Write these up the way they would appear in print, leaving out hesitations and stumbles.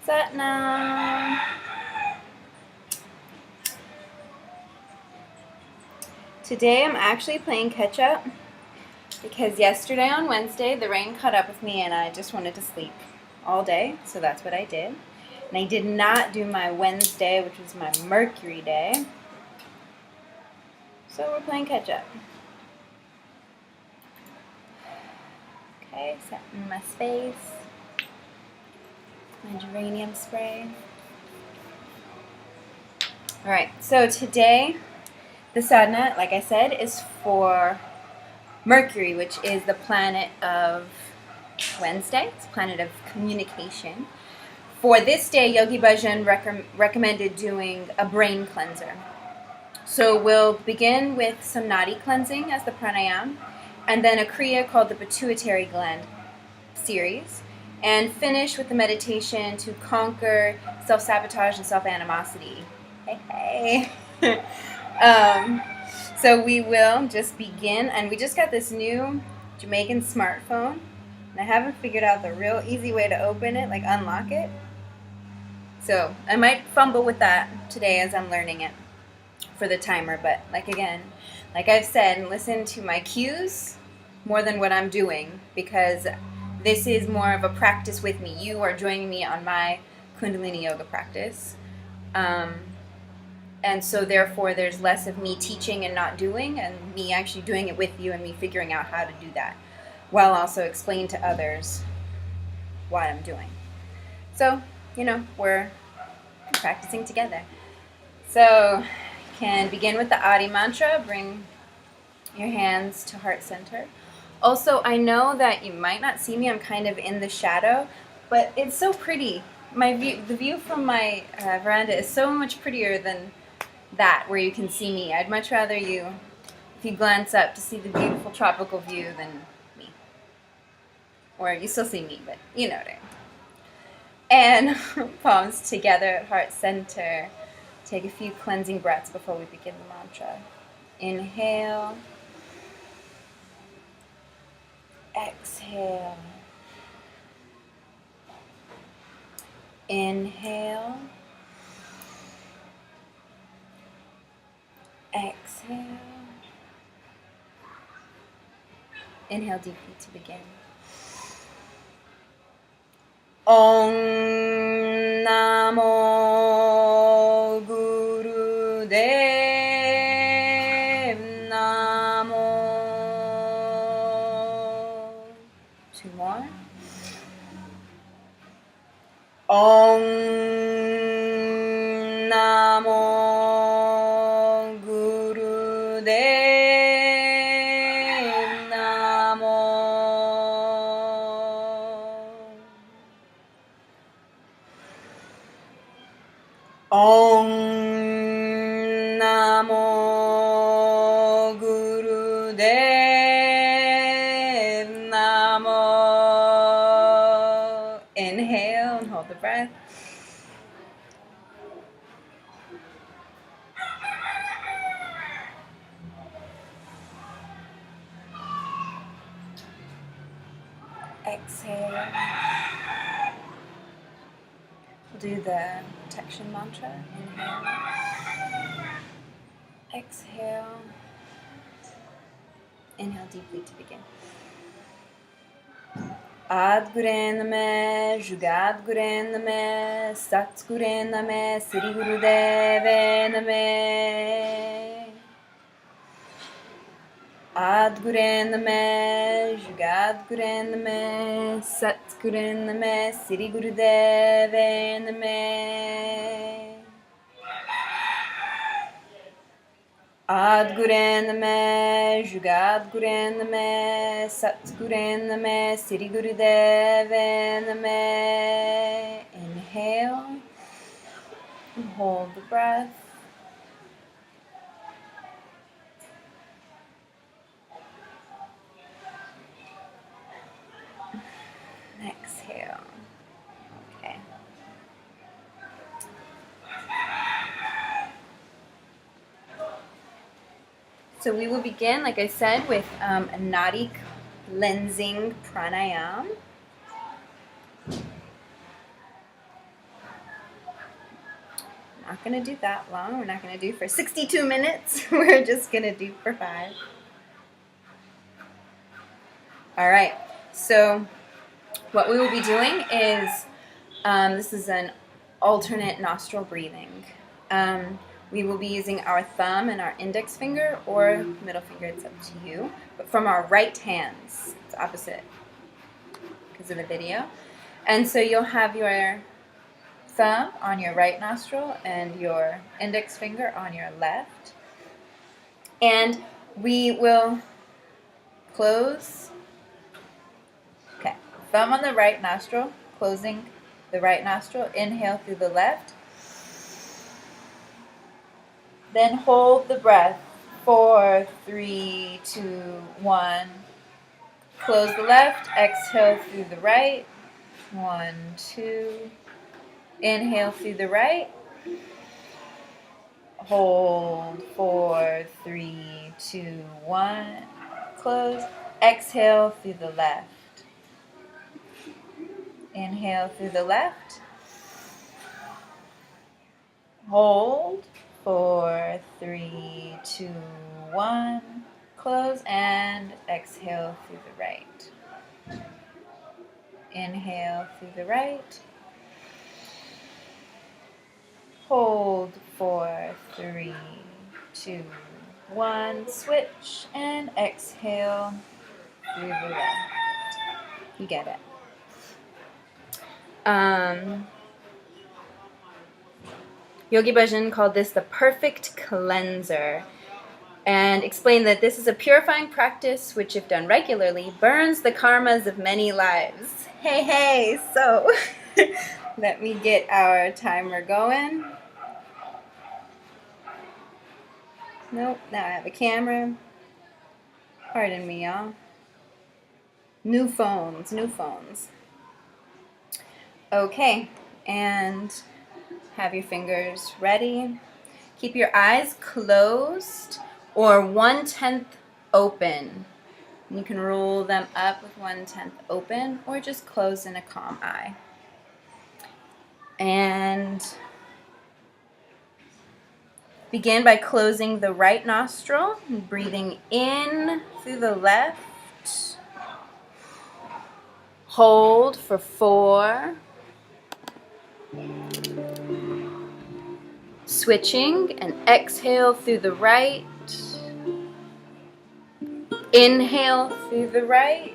Satnam. Today I'm actually playing catch up because yesterday on Wednesday the rain caught up with me and I just wanted to sleep all day, so that's what I did. And I did not do my Wednesday, which was my Mercury day. So we're playing catch up. Okay, setting my space. My geranium spray. Alright, so today the sadhana, like I said, is for Mercury, which is the planet of Wednesday. It's a planet of communication. For this day, Yogi Bhajan recommended doing a brain cleanser. So we'll begin with some nadi cleansing as the pranayam, and then a kriya called the pituitary gland series, and finish with the meditation to conquer self-sabotage and self-animosity. Hey, hey. So we will just begin, and we just got this new Jamaican smartphone, and I haven't figured out the real easy way to open it, like unlock it. So I might fumble with that today as I'm learning it for the timer, but like I've said, listen to my cues more than what I'm doing, because this is more of a practice with me. You are joining me on my Kundalini yoga practice. And so therefore there's less of me teaching and not doing, and me actually doing it with you and me figuring out how to do that, while also explaining to others what I'm doing. So, we're practicing together. So, you can begin with the Adi mantra. Bring your hands to heart center. Also, I know that you might not see me. I'm kind of in the shadow, but it's so pretty. The view from my veranda is so much prettier than that, where you can see me. I'd much rather if you glance up, to see the beautiful tropical view than me. Or you still see me, but you know what I mean. And palms together at heart center. Take a few cleansing breaths before we begin the mantra. Inhale. Exhale. Inhale. Exhale. Inhale deeply to begin. Om Namo Gurudev Namo. Two more. Om Namo Gurudev Namo. Om Namo Gurudev Namo. Inhale and hold the breath. Exhale. We'll do the protection mantra. Inhale. Exhale. Inhale deeply to begin. Adgure Name, Jugadgure Name, Satgure Name, Sri Gurudeve Name. Adgure Name, Jugadgure Name, Satgure Name, Sri Gurudeve Name. Adgure Name, Jugadgure Name, Satgure Name, Sri Gurudeve Name. Inhale and hold the breath. Exhale. Okay. So we will begin, like I said, with a nadi cleansing pranayam. not going to do that long. We're not going to do for 62 minutes. We're just going to do for 5. All right. So what we will be doing is, this is an alternate nostril breathing. We will be using our thumb and our index finger or middle finger, it's up to you, but from our right hands. It's opposite because of the video. And so you'll have your thumb on your right nostril and your index finger on your left. And we will close, okay, thumb on the right nostril, closing the right nostril, inhale through the left. Then hold the breath. 4, 3, 2, 1. Close the left, exhale through the right. 1, 2. Inhale through the right. Hold. 4, 3, 2, 1. Close. Exhale through the left. Inhale through the left. Hold. 4, 3, 2, 1. Close and exhale through the right. Inhale through the right. Hold. 4, 3, 2, 1. Switch and exhale through the left. You get it. Yogi Bhajan called this the perfect cleanser and explained that this is a purifying practice which, if done regularly, burns the karmas of many lives. Hey, so let me get our timer going. Nope, now I have a camera. Pardon me, y'all. New phones. Okay, and have your fingers ready. Keep your eyes closed or 1/10 open. You can roll them up with 1/10 open or just closed in a calm eye. And begin by closing the right nostril and breathing in through the left. Hold for 4. Switching and exhale through the right. Inhale through the right.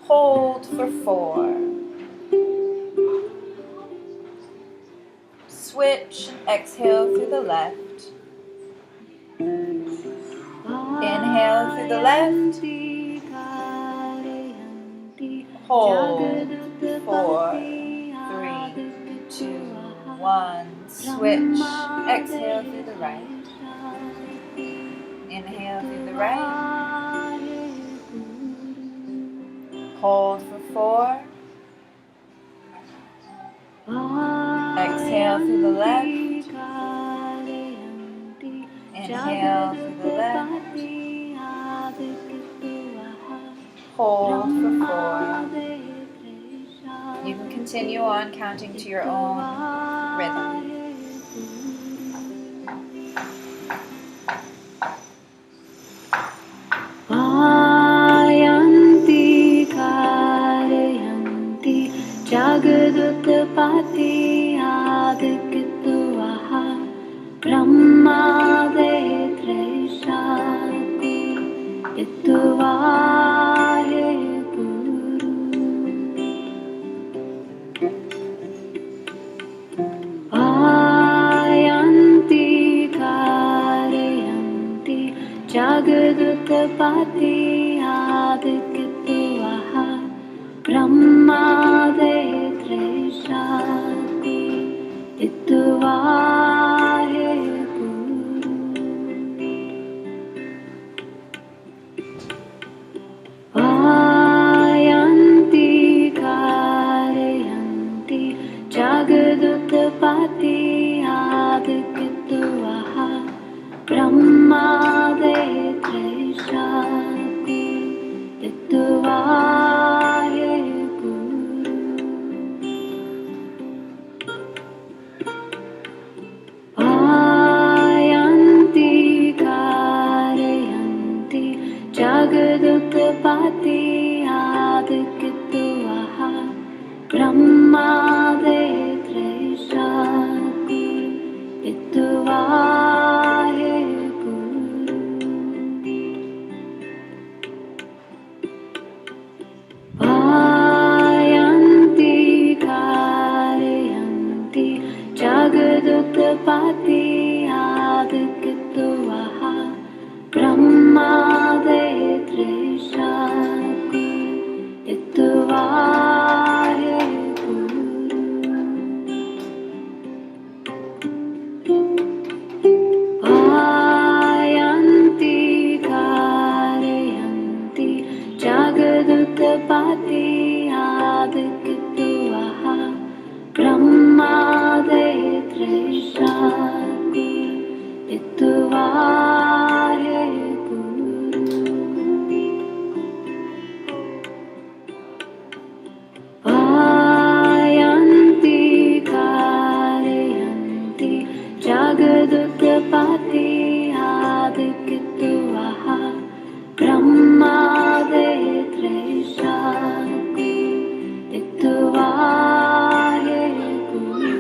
Hold for 4. Switch, exhale through the left. Inhale through the left. Hold. 4, 3, 2, 1. Switch. Exhale through the right. Inhale through the right. Hold for 4. Exhale through the left. Inhale through the left. Hold for 4. You can continue on counting to your own rhythm. Ayanti Karayanti Jagadutpati Adikituvaha Brahma Vedreshati Ituvahe Guru Ayanti Karayanti Jagadutpati Adikituvaha Brahma Vedreshati Ituvahe Guru Ayanti Karayanti Jagadutpati Adikituvaha Brahma Vedreshati Ituvahe Jagadutpati Adikitvaha Brahmade Trisha Guru Itvahe Guru Vayanti Karyanti Jagadutpati Adikitvaha Brahmade Trisha Guru Itvahe Guru Vayanti Karyanti Jagadutpati Adikitvaha Brahmade Trisha Guru Itvahe Guru Vayanti Karyanti Jagadutpati Adikitvaha Brahmade Trisha Guru Itvahe Guru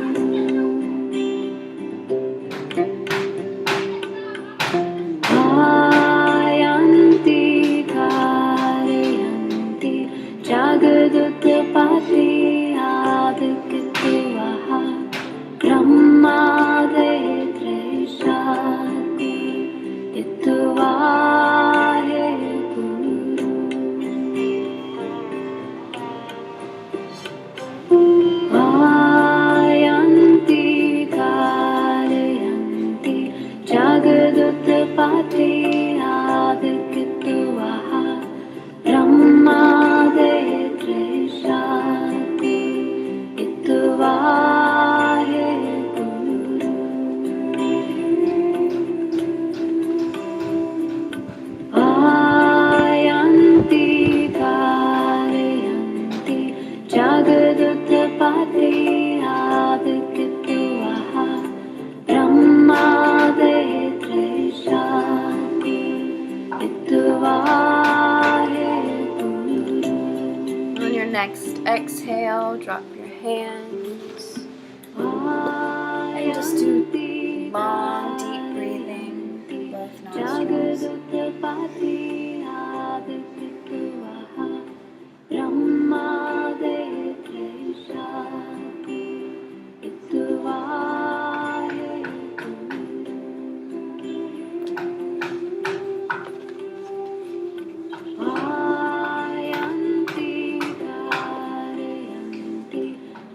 Vayanti Karyanti Jagadutpati Adikitvaha Brahmade Trisha Guru Itvahe Guru Vayanti Karyanti Jagadutpati Adikitvaha Brahmade Trisha Guru Itvahe Guru Vayanti Karyanti Jagadutpati Adikitvaha Brahmade Trisha Guru Itvahe Guru On your next exhale, drop your hands. And just do long, deep breathing through both nostrils. Jagadutpati Adikitvaha Brahmade Trisha Guru Itvahe Guru Vayanti Karyanti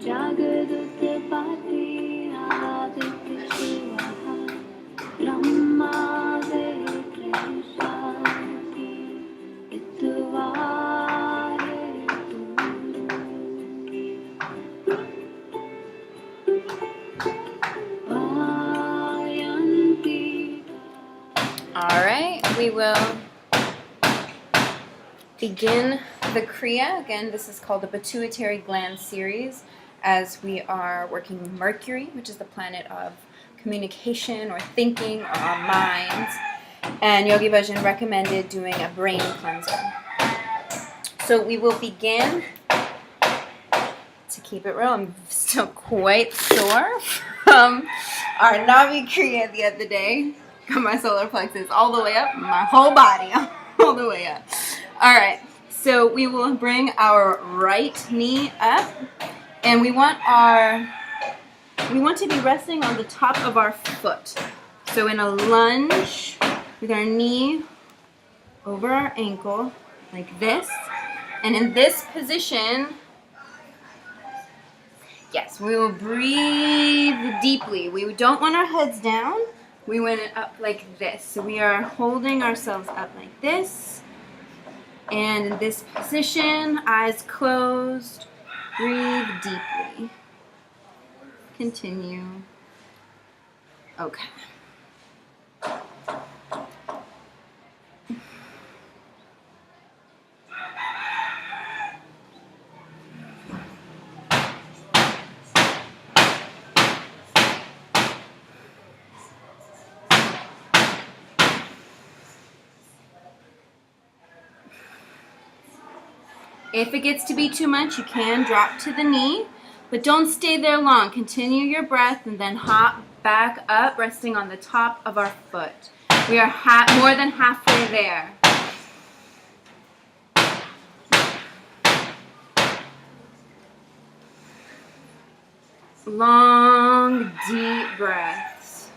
Jagadutpati Adikitvaha Brahmade Trisha Guru Itvahe Guru Vayanti All right, we will begin the Kriya. Again, this is called the Pituitary Gland series, as we are working with Mercury, which is the planet of communication or thinking or our minds. And Yogi Bhajan recommended doing a brain cleanser. So we will begin. To keep it real, I'm still quite sore from our Navi Kriya the other day. Got my solar plexus all the way up, my whole body all the way up. All right, so we will bring our right knee up, and we want to be resting on the top of our foot. So in a lunge with our knee over our ankle like this, and in this position, yes, we will breathe deeply. We don't want our heads down. We want it up like this. So we are holding ourselves up like this. And in this position, eyes closed, breathe deeply. Continue. Okay. If it gets to be too much, you can drop to the knee, but don't stay there long. Continue your breath and then hop back up, resting on the top of our foot. We are more than halfway there. Long, deep breaths.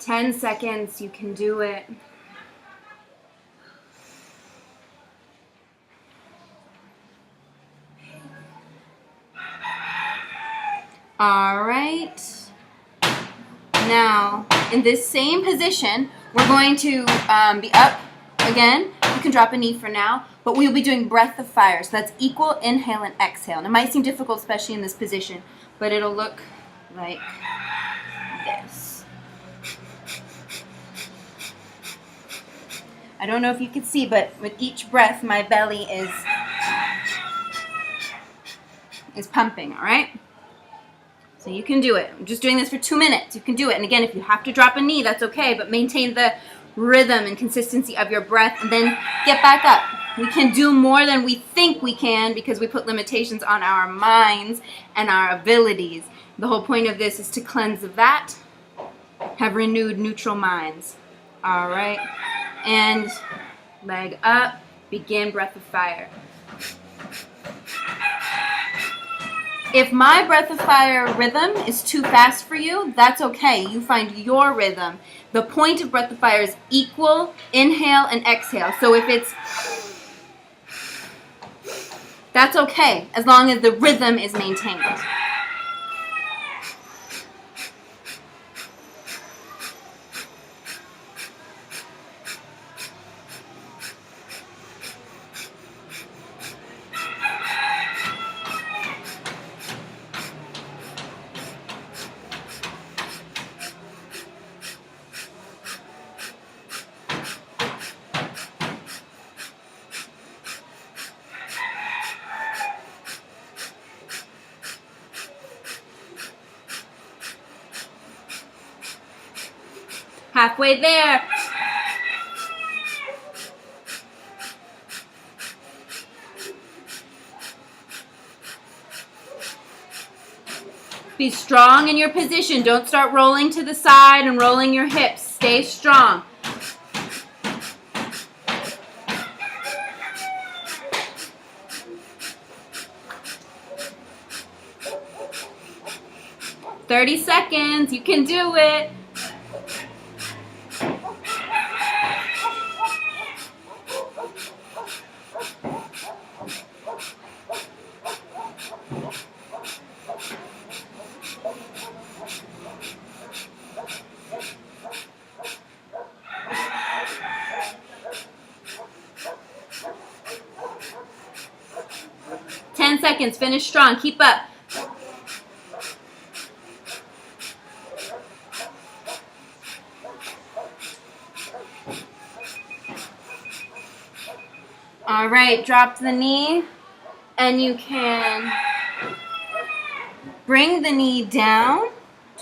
10 seconds, you can do it. All right. Now, in this same position, we're going to be up again. You can drop a knee for now, but we'll be doing breath of fire. So that's equal inhale and exhale. And it might seem difficult, especially in this position, but it'll look like this. I don't know if you can see, but with each breath, my belly is pumping, all right? So you can do it. I'm just doing this for 2 minutes. You can do it. And again, if you have to drop a knee, that's okay, but maintain the rhythm and consistency of your breath and then get back up. We can do more than we think we can because we put limitations on our minds and our abilities. The whole point of this is to cleanse that, have renewed neutral minds. All right. And leg up, begin breath of fire. If my breath of fire rhythm is too fast for you, that's okay. You find your rhythm. The point of breath of fire is equal inhale and exhale. So if it's, that's okay, as long as the rhythm is maintained. Halfway there. Be strong in your position. Don't start rolling to the side and rolling your hips. Stay strong. "30 seconds. You can do it." Seconds. Finish strong. Keep up. All right. Drop the knee, and you can bring the knee down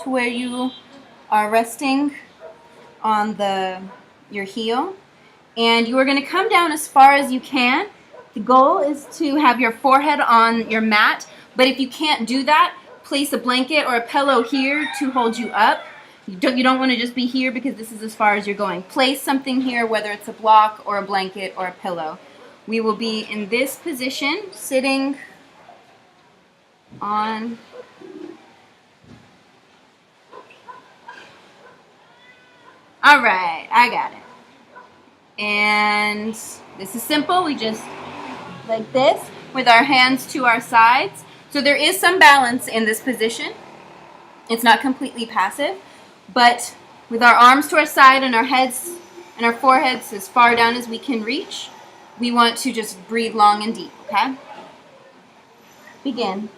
to where you are resting on your heel, and you are going to come down as far as you can. The goal is to have your forehead on your mat, but if you can't do that, place a blanket or a pillow here to hold you up. You don't want to just be here because this is as far as you're going. Place something here, whether it's a block or a blanket or a pillow. We will be in this position, sitting on all right, I got it. And this is simple. We just like this with our hands to our sides. So there is some balance in this position. It's not completely passive, but with our arms to our side and our heads and our foreheads as far down as we can reach, we want to just breathe long and deep, okay? Begin.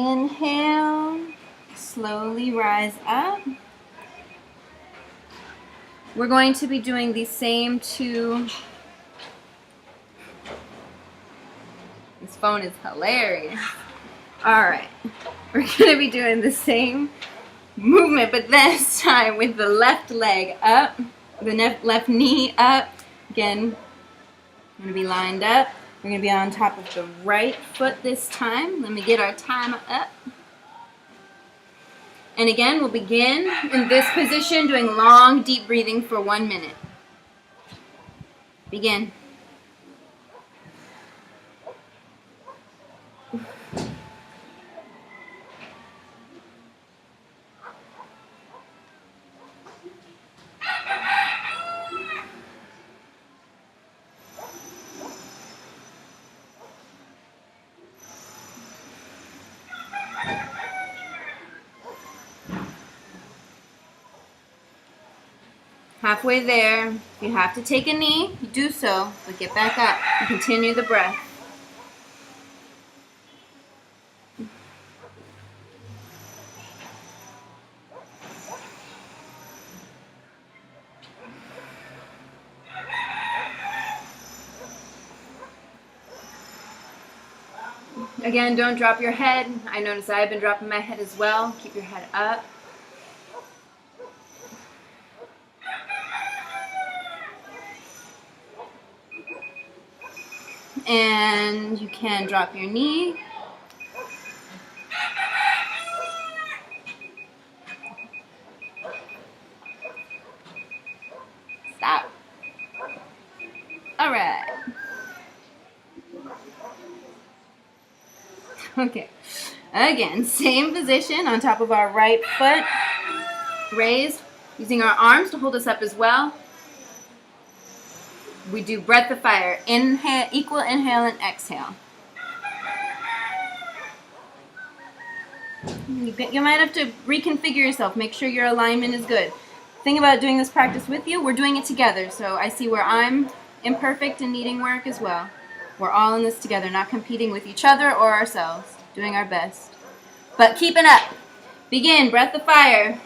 Inhale, slowly rise up. We're going to be doing the same two. This phone is hilarious. All right, we're gonna be doing the same movement, but this time with the left leg up, the left knee up. Again, we're gonna be lined up. We're gonna be on top of the right foot this time. Let me get our timer up. And again, we'll begin in this position doing long, deep breathing for 1 minute. Begin. Halfway there. If you have to take a knee, you do so, but get back up and continue the breath. Again, don't drop your head. I notice I've been dropping my head as well. Keep your head up. And you can drop your knee. Stop. All right. Okay. Again, same position on top of our right foot. Raised, using our arms to hold us up as well. We do breath of fire. Inhale, equal inhale and exhale. You might have to reconfigure yourself. Make sure your alignment is good. Thing about doing this practice with you, we're doing it together. So I see where I'm imperfect and needing work as well. We're all in this together, not competing with each other or ourselves. Doing our best. But keep it up. Begin. Breath of fire.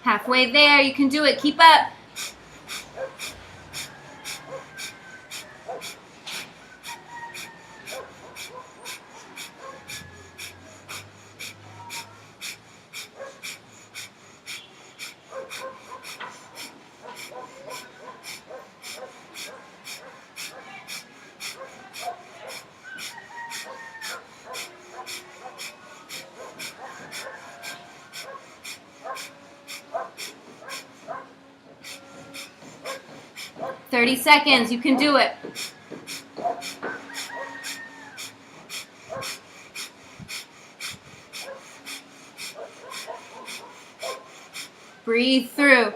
Halfway there, you can do it. Keep up. "30 seconds, you can do it." Breathe through.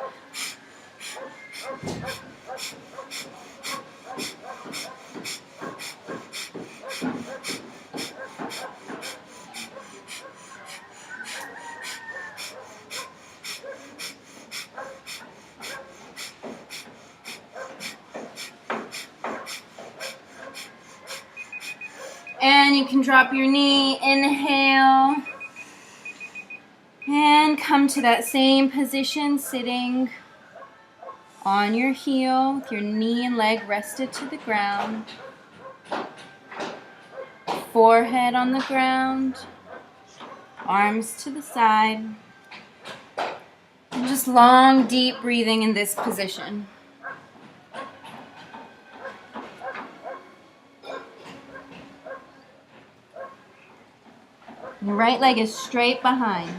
And you can drop your knee, inhale, and come to that same position, sitting on your heel with your knee and leg rested to the ground. Forehead on the ground, arms to the side. And just long, deep breathing in this position. Your right leg is straight behind.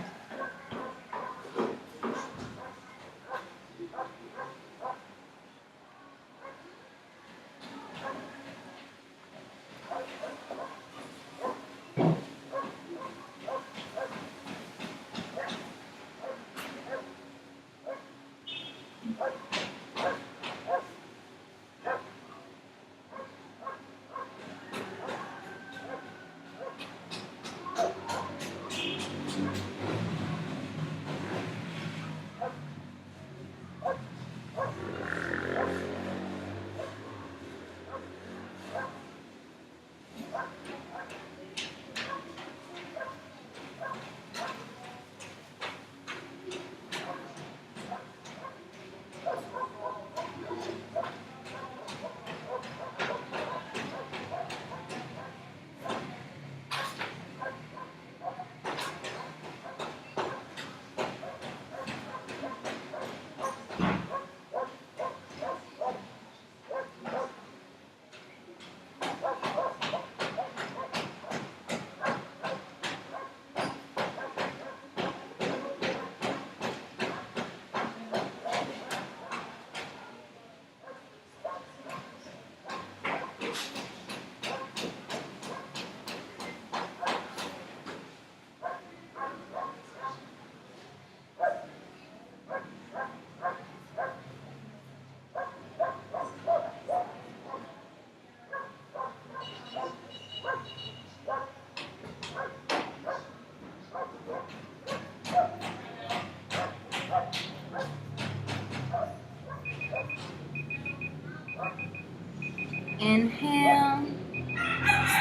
Inhale.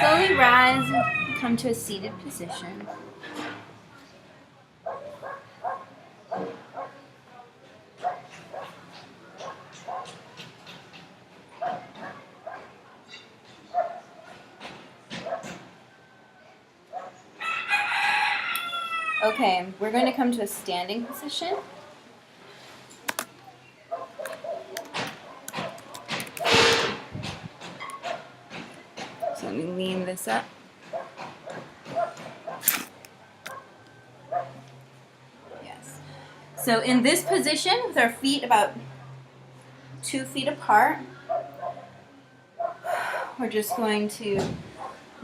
Slowly rise and come to a seated position. Okay, we're going to come to a standing position. So let me lean this up. Yes. So in this position, with our feet about 2 feet apart, we're just going to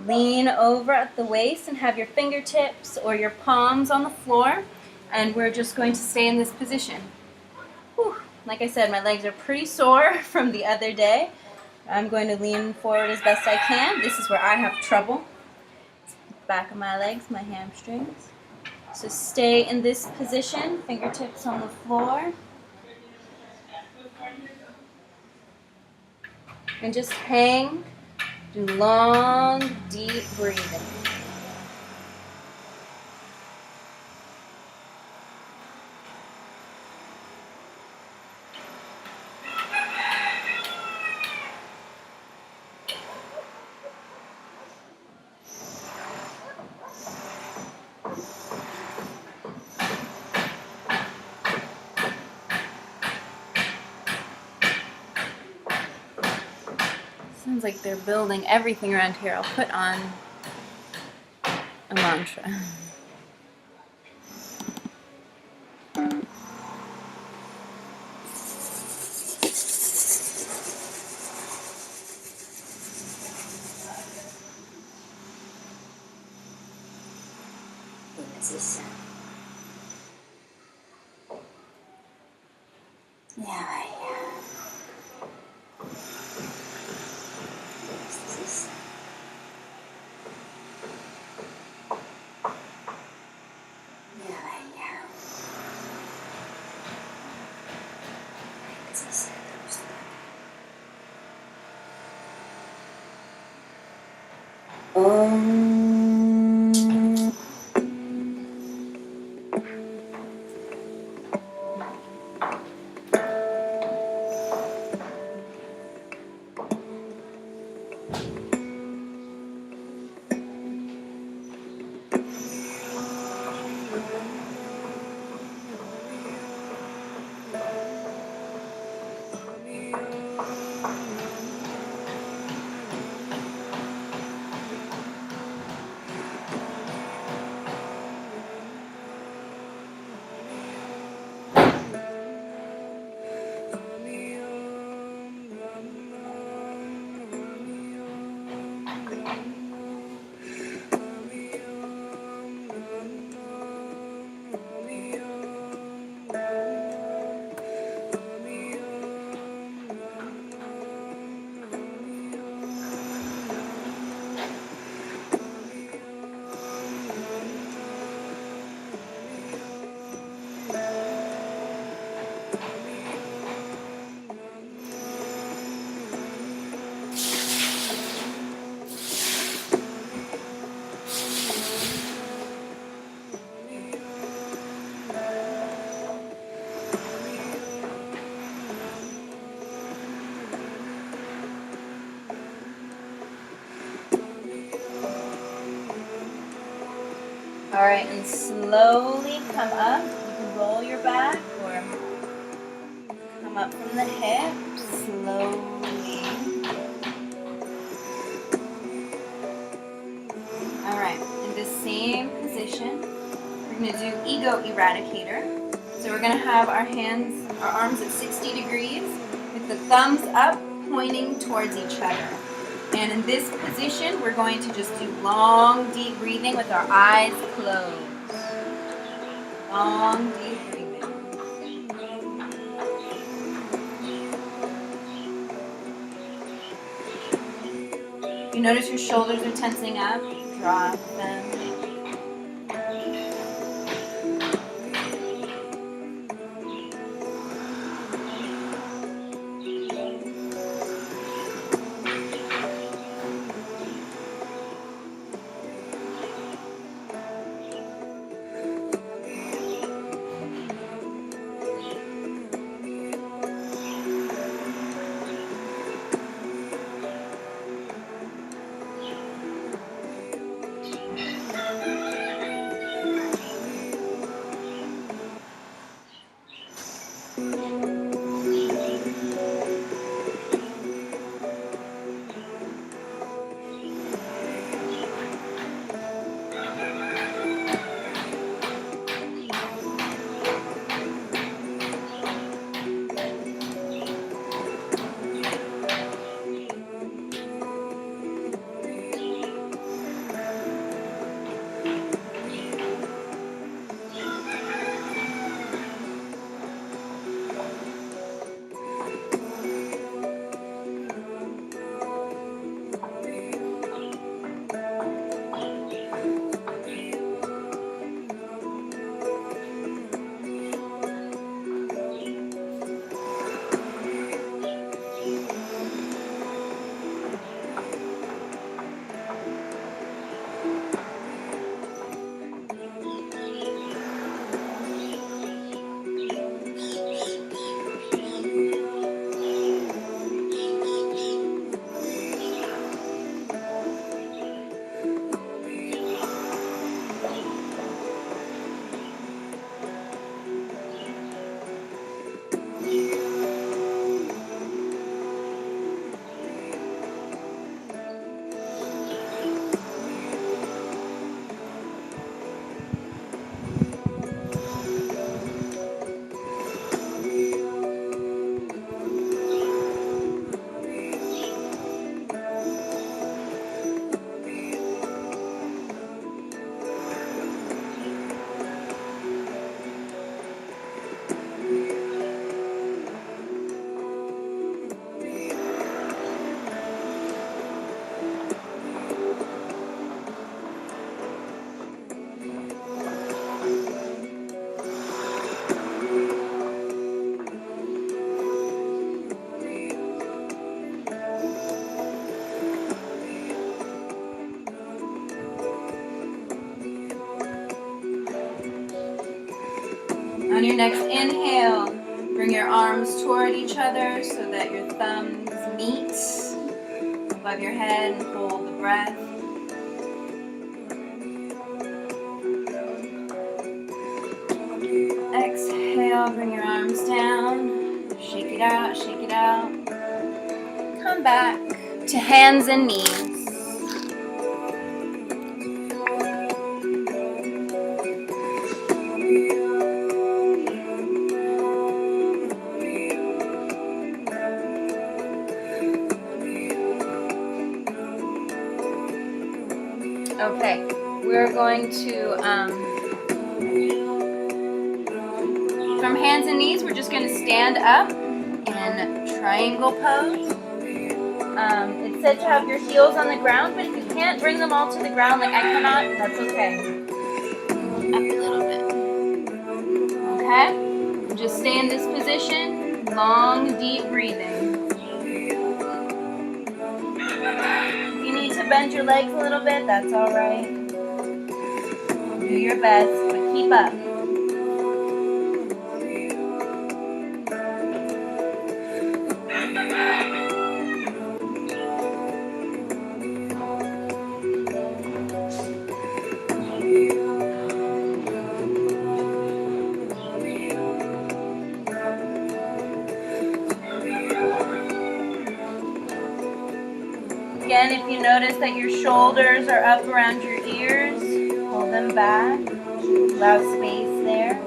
lean over at the waist and have your fingertips or your palms on the floor, and we're just going to stay in this position. Whew. Like I said, my legs are pretty sore from the other day. I'm going to lean forward as best I can. This is where I have trouble. Back of my legs, my hamstrings. So stay in this position, fingertips on the floor. And just hang, do long, deep breathing. Sounds like they're building everything around here. I'll put on a mantra. All right, and slowly come up. You can roll your back or come up from the hips slowly. All right, in the same position, we're going to do ego eradicator. So we're going to have our arms at 60 degrees with the thumbs up pointing towards each other. And in this position, we're going to just do long, deep breathing with our eyes closed. Long, deep breathing. You notice your shoulders are tensing up, drop them. On your next inhale, bring your arms toward each other so that your thumbs meet above your head and hold the breath. Exhale, bring your arms down, shake it out, shake it out. Come back to hands and knees. Okay, we're going to, from hands and knees, we're just going to stand up in triangle pose. It's said to have your heels on the ground, but if you can't bring them all to the ground like I cannot, that's okay. Up a little bit. Okay? Just stay in this position. Long, deep breathing. If you need to bend your legs a little bit, that's all right. Do your best, but keep up. Again, if you notice that your shoulders are up around your ears, pull them back. Allow space there.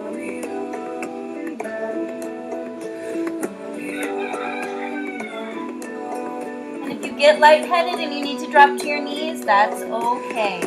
And if you get lightheaded and you need to drop to your knees, that's okay.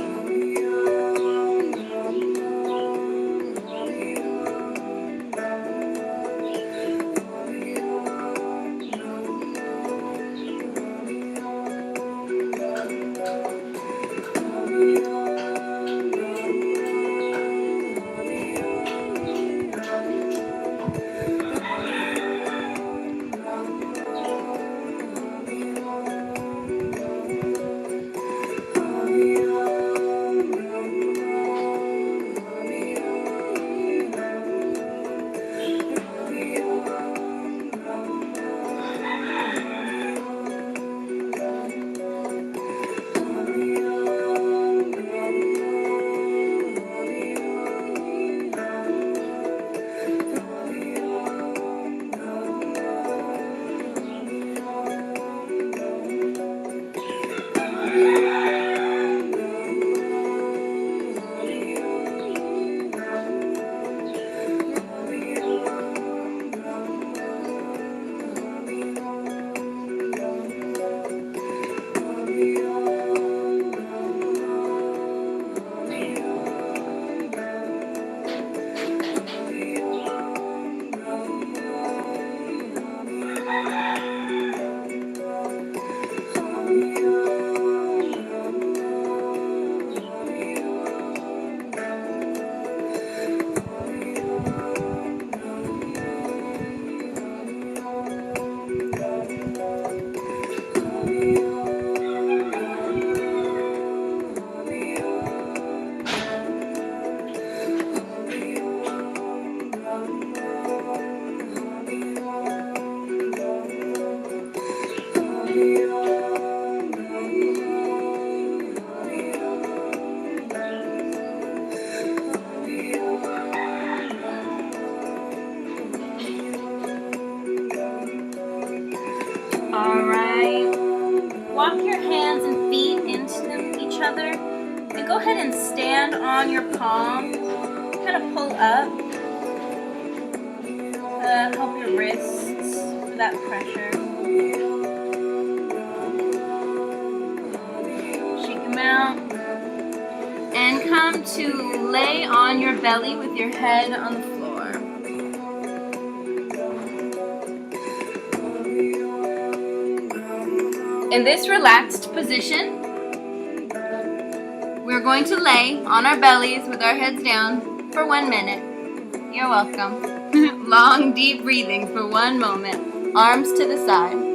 Alright. Walk your hands and feet into each other. And go ahead and stand on your palms. Kind of pull up. Help your wrists for that pressure. Shake them out. And come to lay on your belly with your head on the floor. In this relaxed position, we're going to lay on our bellies with our heads down for 1 minute. You're welcome. Long, deep breathing for 1 moment. Arms to the side.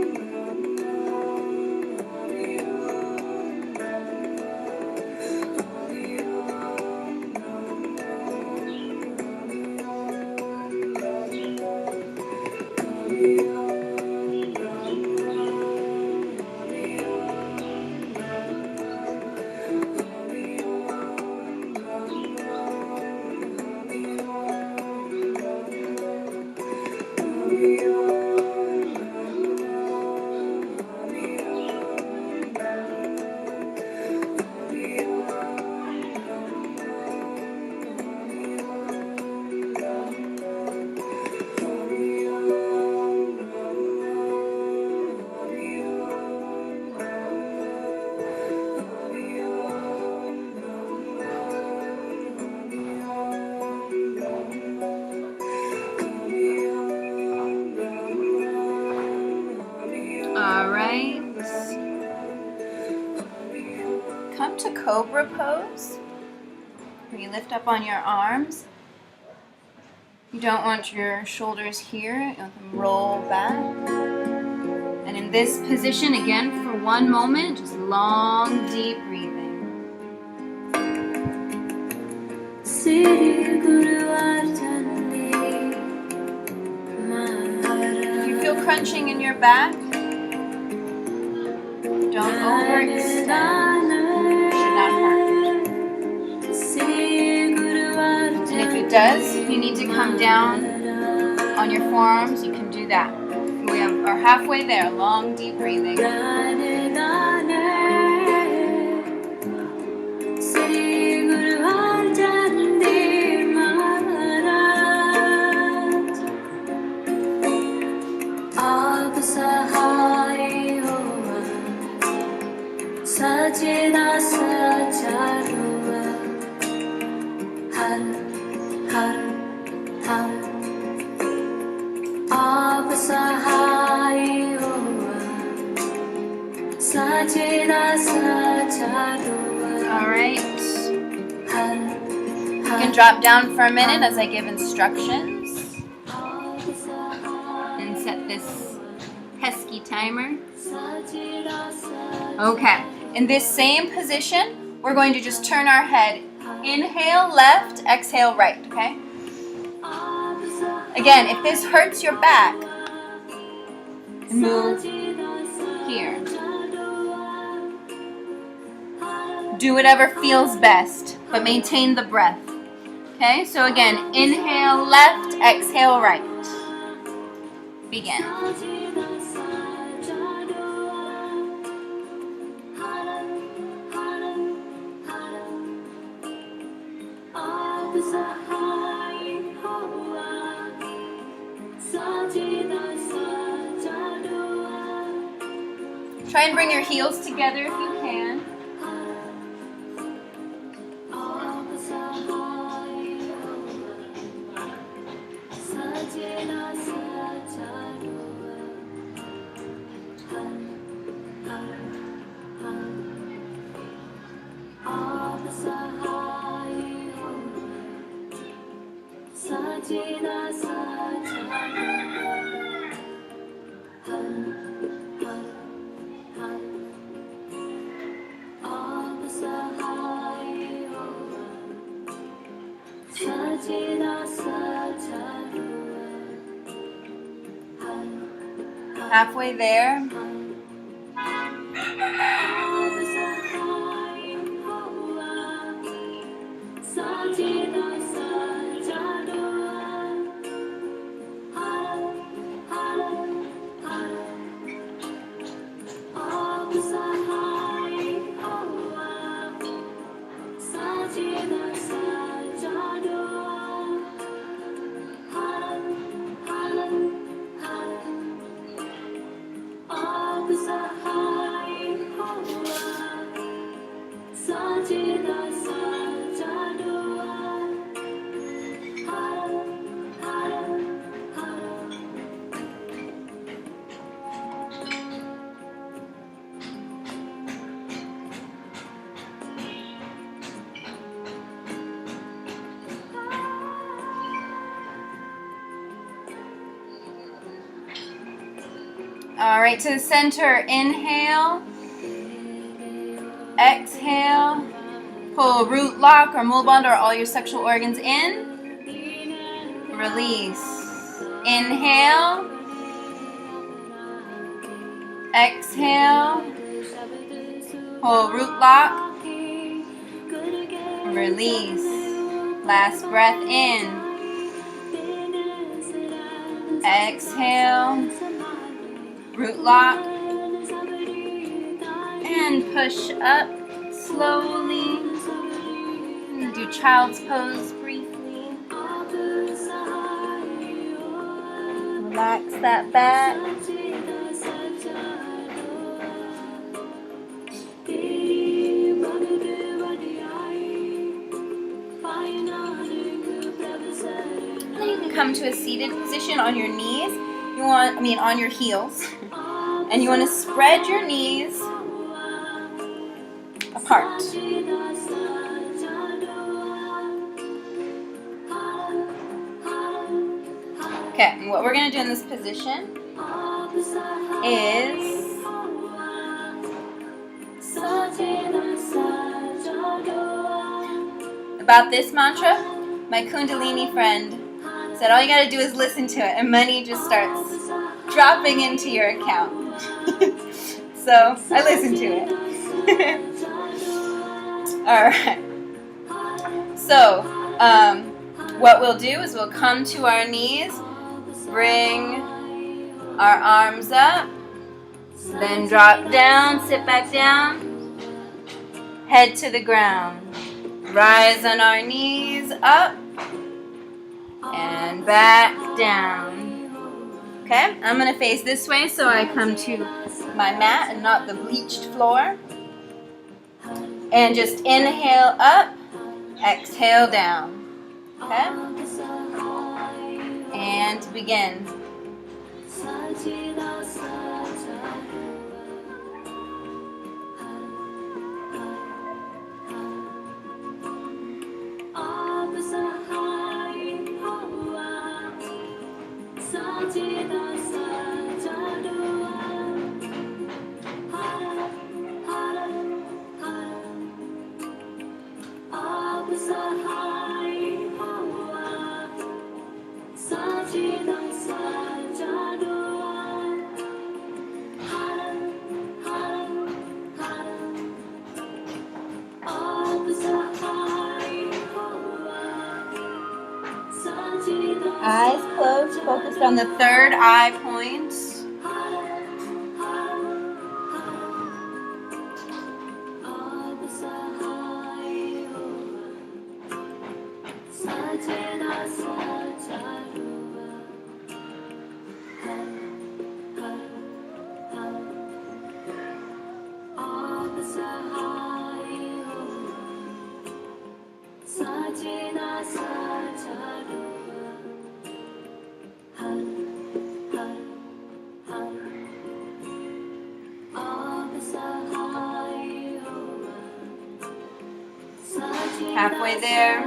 Alright. Come to Cobra pose, where you lift up on your arms. You don't want your shoulders here, you want them roll back. And in this position, again, for 1 moment, just long, deep breathing. If you feel crunching in your back, don't overextend. It should not hurt. And if it does, you need to come down on your forearms, you can do that. We are halfway there. Long, deep breathing. आप सहाय होवा Sajeda सचारोवा All right. Her You can drop down for a minute as I give instructions आप सहाय and set this pesky timer. Sajeda सचारोवा Okay. In this same position, we're going to just turn our head. Inhale left, exhale right, okay? आप सहाय Again, if this hurts your back, move here. Do whatever feels best, but maintain the breath. Okay, so again, inhale left, exhale right. Begin. Try and bring your heels together if you can. Halfway there. All right, to the center. Inhale. Exhale. Pull root lock or mul bandha or all your sexual organs in. Release. Inhale. Exhale. Pull root lock. Release. Last breath in. Exhale. Root lock. And push up slowly. And do child's pose briefly. Relax that back. Then you can come to a seated position on your knees. On your heels. And you want to spread your knees apart. Okay, and what we're going to do in this position is about this mantra. My Kundalini friend said all you got to do is listen to it and money just starts dropping into your account. So I listened to it. Alright. So what we'll do is we'll come to our knees, bring our arms up, then drop down, sit back down, head to the ground. Rise on our knees, up, and back down. Okay, I'm going to face this way so I come to my mat and not the bleached floor. And just inhale up, exhale down. Okay? and to begin. 사지다 사자루와 아브사하이 하와 사지다 사자루와 하라 하라 하라 아브사하이 하와 사지다 사자루와 하라 하라 하라 아브사하이 하와 사지다 Eyes closed, focused on the third eye point. Halfway there.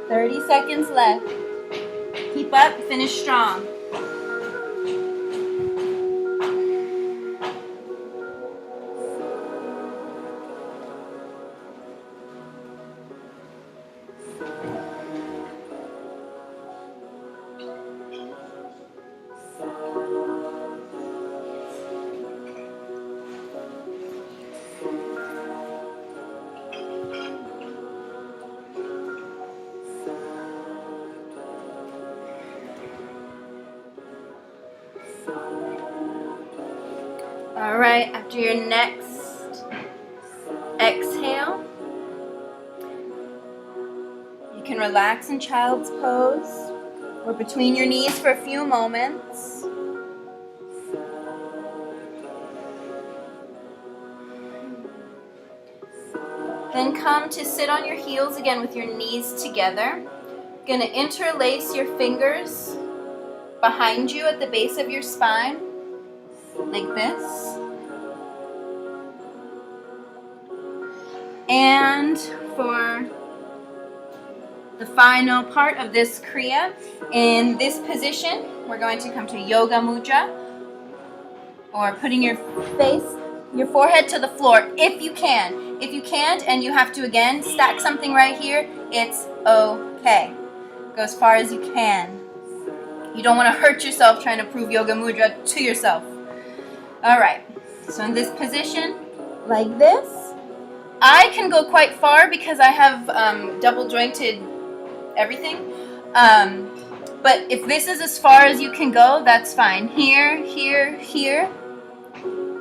"30 seconds left. Keep up, finish strong." All right, after your next exhale, you can relax in child's pose or between your knees for a few moments. Then come to sit on your heels again with your knees together. Gonna interlace your fingers behind you at the base of your spine, like this. And for the final part of this Kriya, in this position, we're going to come to Yoga Mudra, or putting your forehead to the floor if you can. If you can't and you have to again stack something right here, it's okay. Go as far as you can. You don't want to hurt yourself trying to prove Yoga Mudra to yourself. All right, so in this position, like this, I can go quite far because I have double jointed everything. But if this is as far as you can go, that's fine. Here, here, here.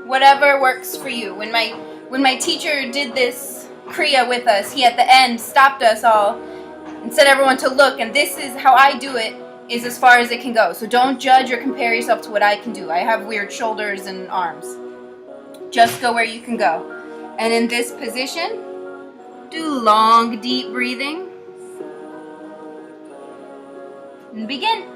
Whatever works for you. When my teacher did this Kriya with us, he at the end stopped us all and said everyone to look, and this is how I do it, is as far as it can go. So don't judge or compare yourself to what I can do. I have weird shoulders and arms. Just go where you can go. And in this position, do long, deep breathing. And begin.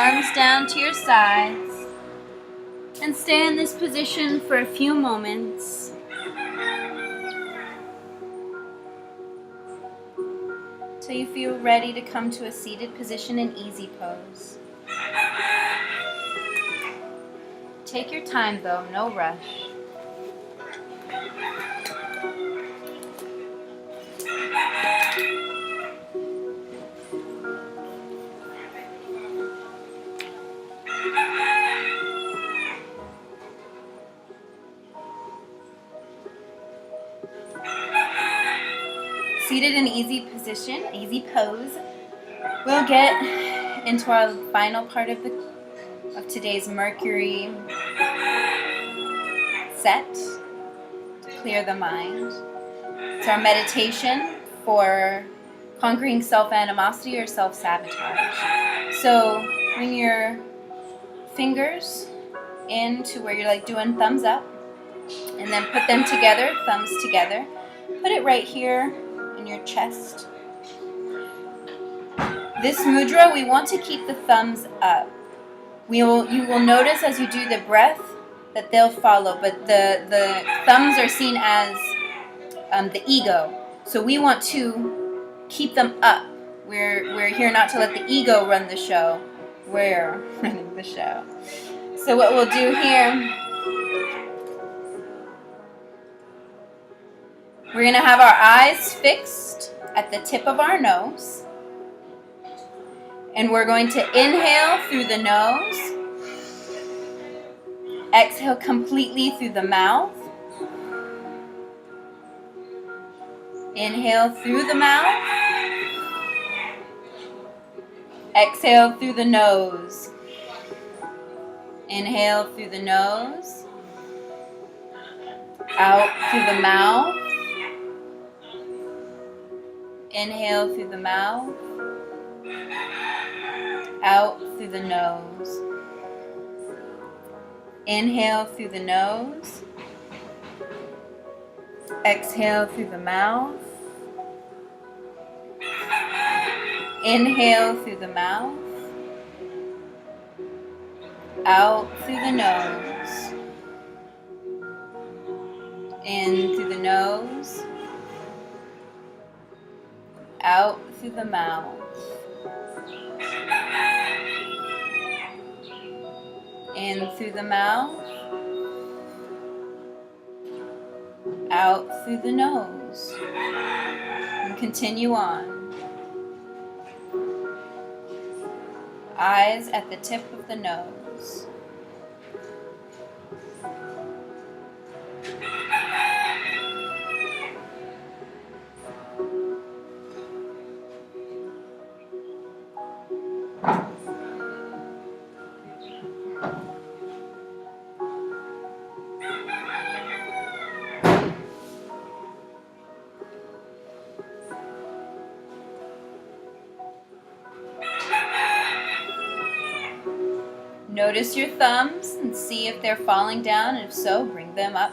arms down to your sides. And stay in this position for a few moments. Till you feel ready to come to a seated position in easy pose. Take your time though, no rush. Seated in easy position, easy pose, we'll get into our final part of today's Mercury set to clear the mind. It's our meditation for conquering self-animosity or self-sabotage. So bring your fingers into where you're like doing thumbs up, and then put them together, thumbs together. Put it right here in your chest. This mudra, we want to keep the thumbs up. You will notice as you do the breath that they'll follow, but the thumbs are seen as the ego. So we want to keep them up. We're here not to let the ego run the show. We're running the show. So what we'll do here, we're going to have our eyes fixed at the tip of our nose. And we're going to inhale through the nose. Exhale completely through the mouth. Inhale through the mouth. Exhale through the nose. Inhale through the nose. Out through the mouth. Inhale through the mouth. Out through the nose. Inhale through the nose. Exhale through the mouth. Inhale through the mouth. Out through the nose. In through the nose. Out through the mouth. In through the mouth. Out through the nose. And continue on. Eyes at the tip of the nose. Notice your thumbs and see if they're falling down, and if so, bring them up.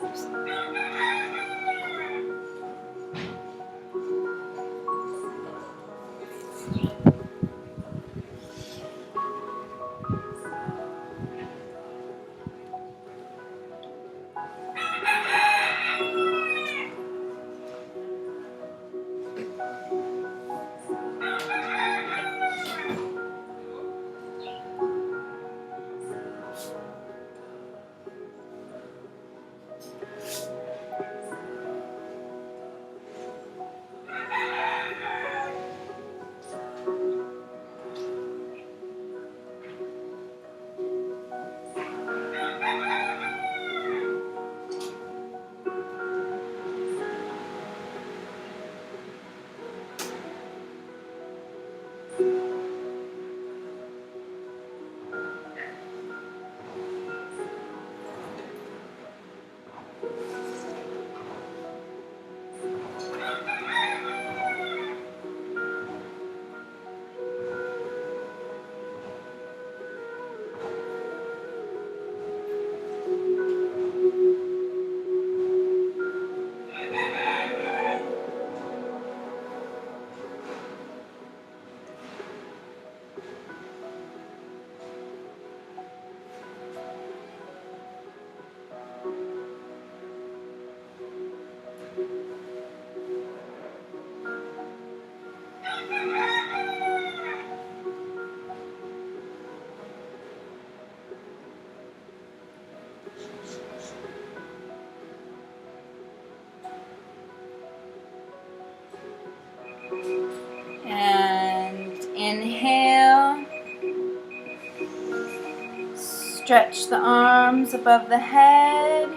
Stretch the arms above the head.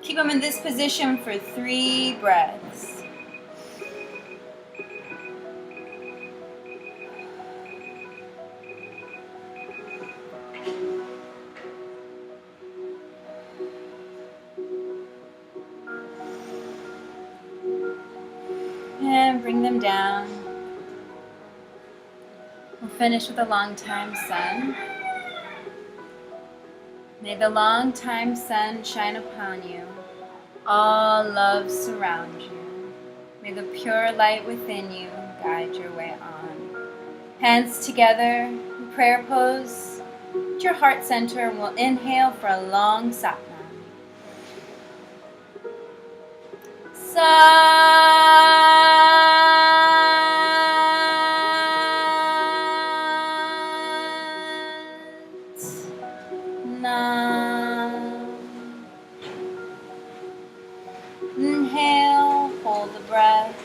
Keep them in this position for 3 breaths. And bring them down. We'll finish with a long time sun. May the long time sun shine upon you. All love surround you. May the pure light within you guide your way on. Hands together, prayer pose at your heart center, and we'll inhale for a long Satnam. Nam. Inhale, hold the breath.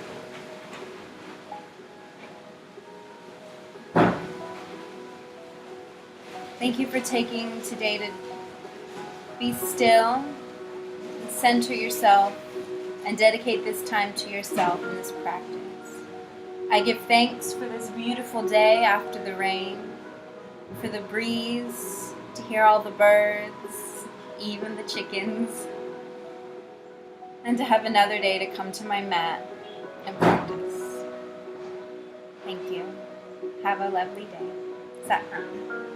Thank you for taking today to be still, center yourself, and dedicate this time to yourself in this practice. I give thanks for this beautiful day after the rain, for the breeze, to hear all the birds, even the chickens, and to have another day to come to my mat and practice. Thank you. Have a lovely day. Satnam.